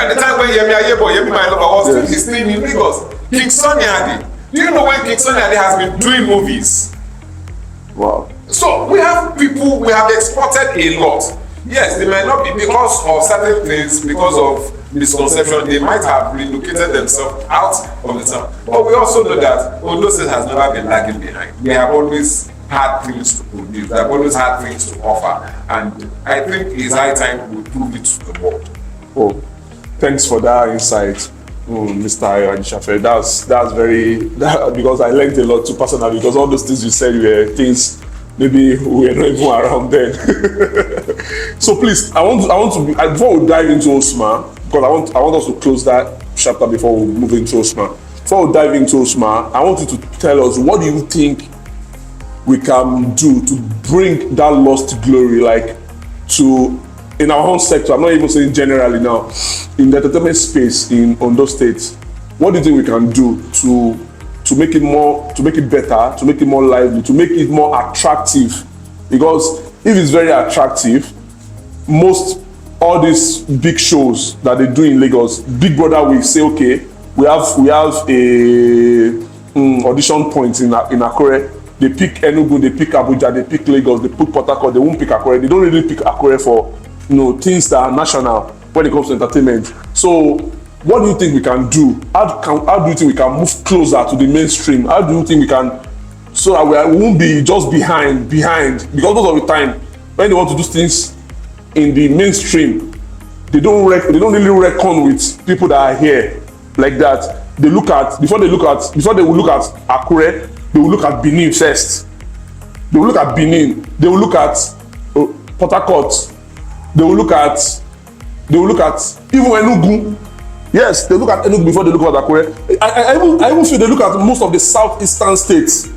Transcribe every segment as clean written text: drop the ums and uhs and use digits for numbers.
At the time when Yemi my lover was doing his thing in Lagos, King Sunny Ade. Do you know when King Sunny Ade has been doing movies? Wow. So we have people, we have exported a lot. Yes, they might not be because of certain things, because of misconception, they might have relocated themselves out of the town. But we also know that Ondo State has never been lagging behind. We have always had things to produce, they have always had things to offer. And I think it's high time we prove it to the world. Oh, thanks for that insight, Mr. Ayo Ajisafe. That's very, because I learned a lot too personally, because all those things you said were things maybe we were not even around then. So please, I want to be, before we dive into OSMA, because I want us to close that chapter before we move into OSMA. Before we dive into OSMA, I want you to tell us, what do you think we can do to bring that lost glory, like, to, in our own sector? I'm not even saying generally now, in the entertainment space in Ondo State. What do you think we can do to make it more, to make it better, to make it more lively, to make it more attractive? Because if it's very attractive, all these big shows that they do in Lagos, Big Brother will say, okay, we have a audition point in Akure. They pick Enugu, they pick Abuja, they pick Lagos, they pick Port Harcourt. They won't pick Akure. They don't really pick Akure for things that are national when it comes to entertainment. So what do you think we can do? How do you think we can move closer to the mainstream? How do you think we can, so that we won't be just behind? Because most of the time, when they want to do things in the mainstream, they don't really reckon with people that are here like that. They look at, before they will look at Akure, they will look at Benin first. They will look at Benin. They will look at Port Harcourt. They will look at even Enugu. Yes, they look at Enugu before they look at Akure. I even feel they look at most of the southeastern states.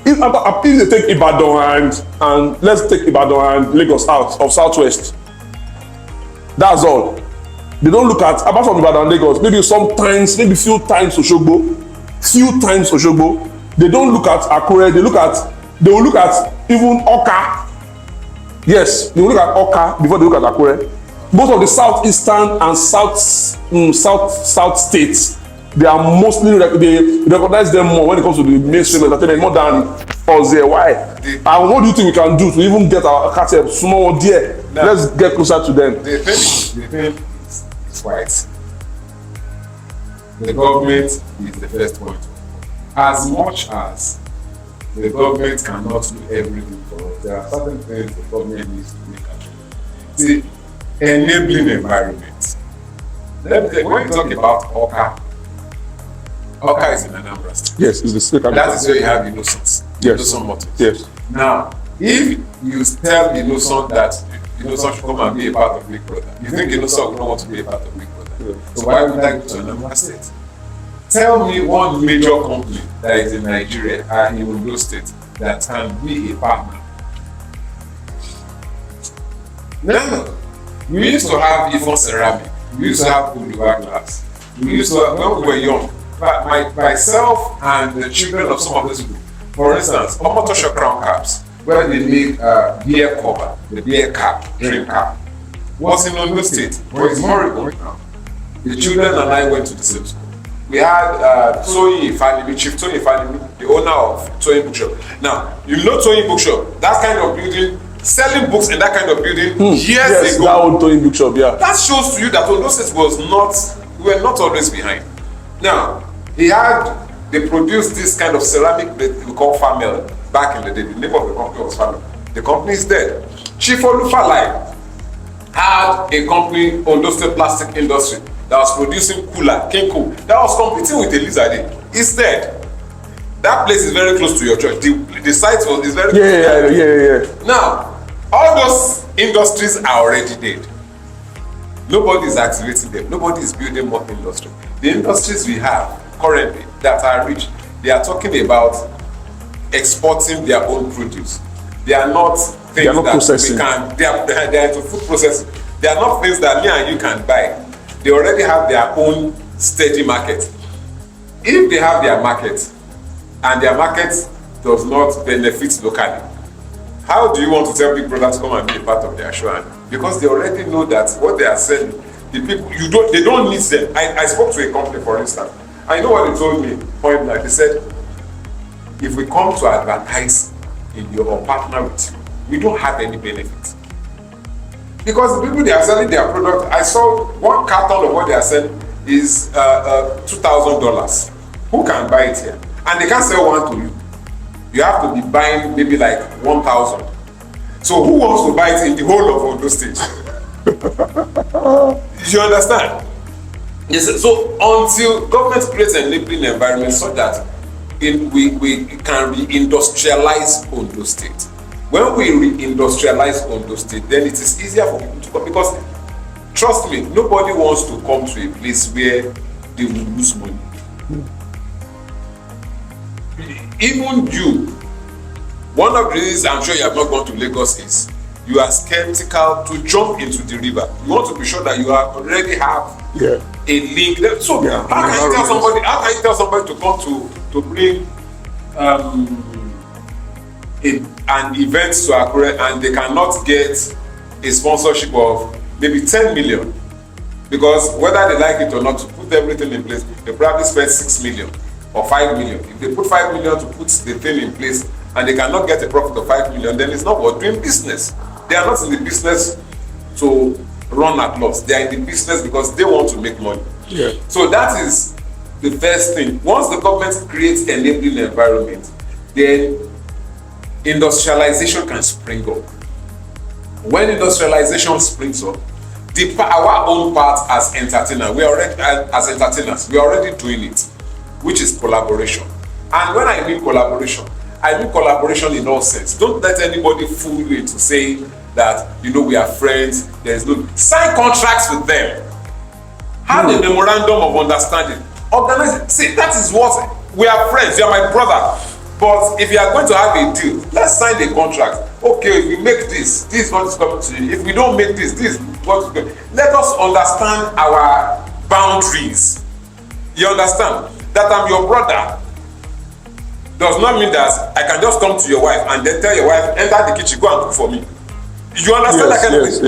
If they take Ibadan and let's take Ibadan and Lagos out of southwest. That's all. They don't look at, apart from Ibadan and Lagos, maybe few times Osogbo. They don't look at Akure. They will look at even Oka. Yes, they will look at Oka before they look at Akure. Most of the southeastern and south states, they are mostly, they recognize them more when it comes to the mainstream entertainment more than us here. Why? And what do you think we can do to even get our cartel small there? Let's get closer to them. The thing is right. The government is the first point. As much as the government cannot do everything for us, there are certain things the government needs to make happen. The enabling environment. When you talk about Oka is in Anambra State. Yes, it's the state. That is where you have Innocence. Yes. Innocent Motors. Yes. Now, if you tell Innocent that Innocent should come and be a part of Big Brother, you think Innocent will not want to be a part of Big Brother. Yeah. So why would I go to Anambra State? Tell me one major company that is in Nigeria and in Ondo State that can be a partner. No. We used to have Ifon Ceramic. We used to have Buildup glass. We used to have, when we were young, myself and the children of some of these people. For instance, Omotosho Crown Caps, where they make beer cover, the beer cap, drink cap, was in Ondo State, but it's horrible now. The children and I went to the same school. We had Chief Toyin Ifalimi, the owner of Toyin Bookshop. Now, you know Toyin Bookshop, that kind of building, selling books in that kind of building years ago. That old Toyin Bookshop, yeah. That shows to you that Ondo State we were not always behind. Now, they produced this kind of ceramic plate we call Famel back in the day. The name of the company was Famel. The company is dead. Chief Olufalai had a company, Ondo State Plastic Industry, that was producing cooler, Kenko, that was competing with Elizade. It's dead. That place is very close to your church. The site is very close to your church. Now, all those industries are already dead. Nobody is activating them. Nobody is building more industry. The industries we have currently that are rich, they are talking about exporting their own produce. They are not things that processing. They are into food processing. They are not things that me and you can buy. They already have their own steady market. If they have their market and their market does not benefit locally, how do you want to tell Big Brother to come and be a part of their show? Because they already know that what they are selling the people, they don't need them. I spoke to a company, for instance. I know what they told me, point blank. They said, if we come to advertise in your or partner with you, we don't have any benefit. Because the people they are selling their product, I saw one carton of what they are selling is $2,000. Who can buy it here? And they can't sell one to you. You have to be buying maybe like 1,000. So who wants to buy it in the whole of Ondo State? You understand? Yes. So until government creates an enabling environment so that we can re-industrialize Ondo State. When we re-industrialize Ondo State, then it is easier for people to come, because trust me, nobody wants to come to a place where they will lose money. Even you, one of the reasons I'm sure you have not gone to Lagos is you are skeptical to jump into the river. You want to be sure that you already have a link there. So how can you tell somebody to come to bring an event to Akure and they cannot get a sponsorship of maybe 10 million? Because whether they like it or not, to put everything in place, they probably spend 6 million or 5 million. If they put 5 million to put the thing in place and they cannot get a profit of 5 million, then it's not worth doing business. They are not in the business to run at loss. They are in the business because they want to make money. Yeah. So that is the first thing. Once the government creates an enabling environment, then industrialization can spring up. When industrialization springs up, our own part as entertainers, we are already doing it, which is collaboration. And when I mean collaboration in all sense. Don't let anybody fool you into saying that, we are friends, there's no... Sign contracts with them. Have a memorandum of understanding. Organize it. See, that is what... We are friends, you are my brother. But if you are going to have a deal, let's sign the contract. Okay, if we make this is what is coming to you. If we don't make this is what is going. Let us understand our boundaries. You understand? That I'm your brother does not mean that I can just come to your wife and then tell your wife, enter the kitchen, go and cook for me. You understand that kind of thing?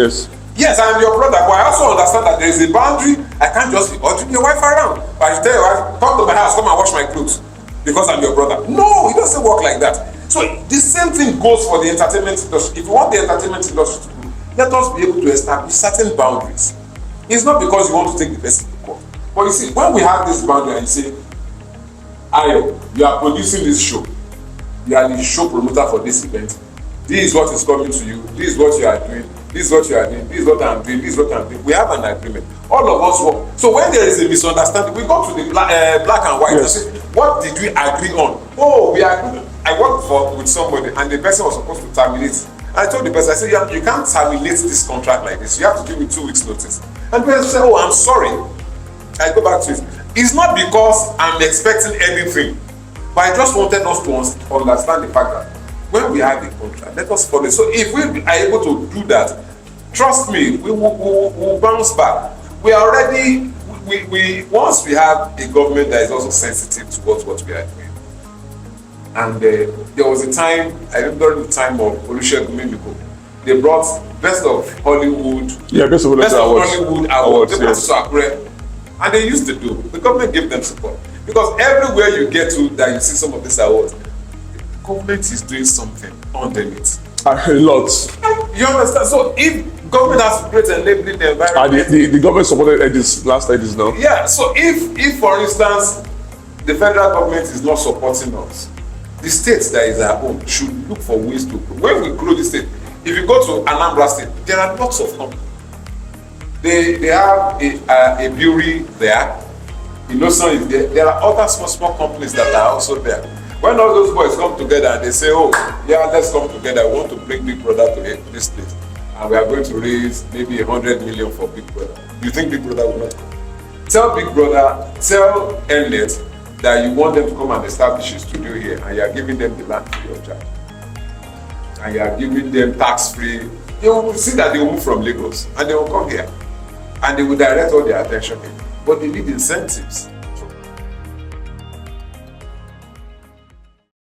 Yes, I am your brother, but I also understand that there is a boundary. I can't just be ordering your wife around. But I tell your wife, come to my house, come and wash my clothes because I'm your brother. No, it doesn't work like that. So the same thing goes for the entertainment industry. If you want the entertainment industry to grow, let us be able to establish certain boundaries. It's not because you want to take the person to court. But you see, when we have this boundary and you say, Ayo, you are producing this show. You are the show promoter for this event. This is what is coming to you. This is what you are doing. This is what you are doing. This is what I'm doing. This is what I'm doing. We have an agreement. All of us work. So when there is a misunderstanding, we go to the black and white and say, what did we agree on? Oh, we agreed. I worked with somebody and the person was supposed to terminate. And I told the person, I said, you can't terminate this contract like this. You have to give me 2 weeks notice. And the person said, oh, I'm sorry. I go back to it. It's not because I'm expecting anything, but I just wanted us to understand the fact that when we have a contract, let us follow it. So if we are able to do that, trust me, we will bounce back. We are already, once we have a government that is also sensitive towards what we are doing. And there was a time, I remember the time of Olusegun Mimiko, they brought Best of Hollywood. Yeah, Best of Hollywood Awards. They brought it to Akure. And they used to do. The government gave them support. Because everywhere you get to that you see some of these awards, the government is doing something underneath. A lot. You understand? So if government has to create an enabling environment. The government supported last edits now. Yeah. So if for instance the federal government is not supporting us, the state that is our own should look for ways to grow. When we grow the state, if you go to Anambra State, there are lots of companies. They have a brewery there. Innocent is there. There are other small companies that are also there. When all those boys come together and they say, oh, yeah, let's come together. We want to bring Big Brother to this place. And we are going to raise maybe 100 million for Big Brother. You think Big Brother will not come? Tell Big Brother, tell Mnet that you want them to come and establish a studio here and you are giving them the land free of charge. And you are giving them tax-free. They will see that they will move from Lagos and they will come here. And they will direct all their attention in. But they need incentives.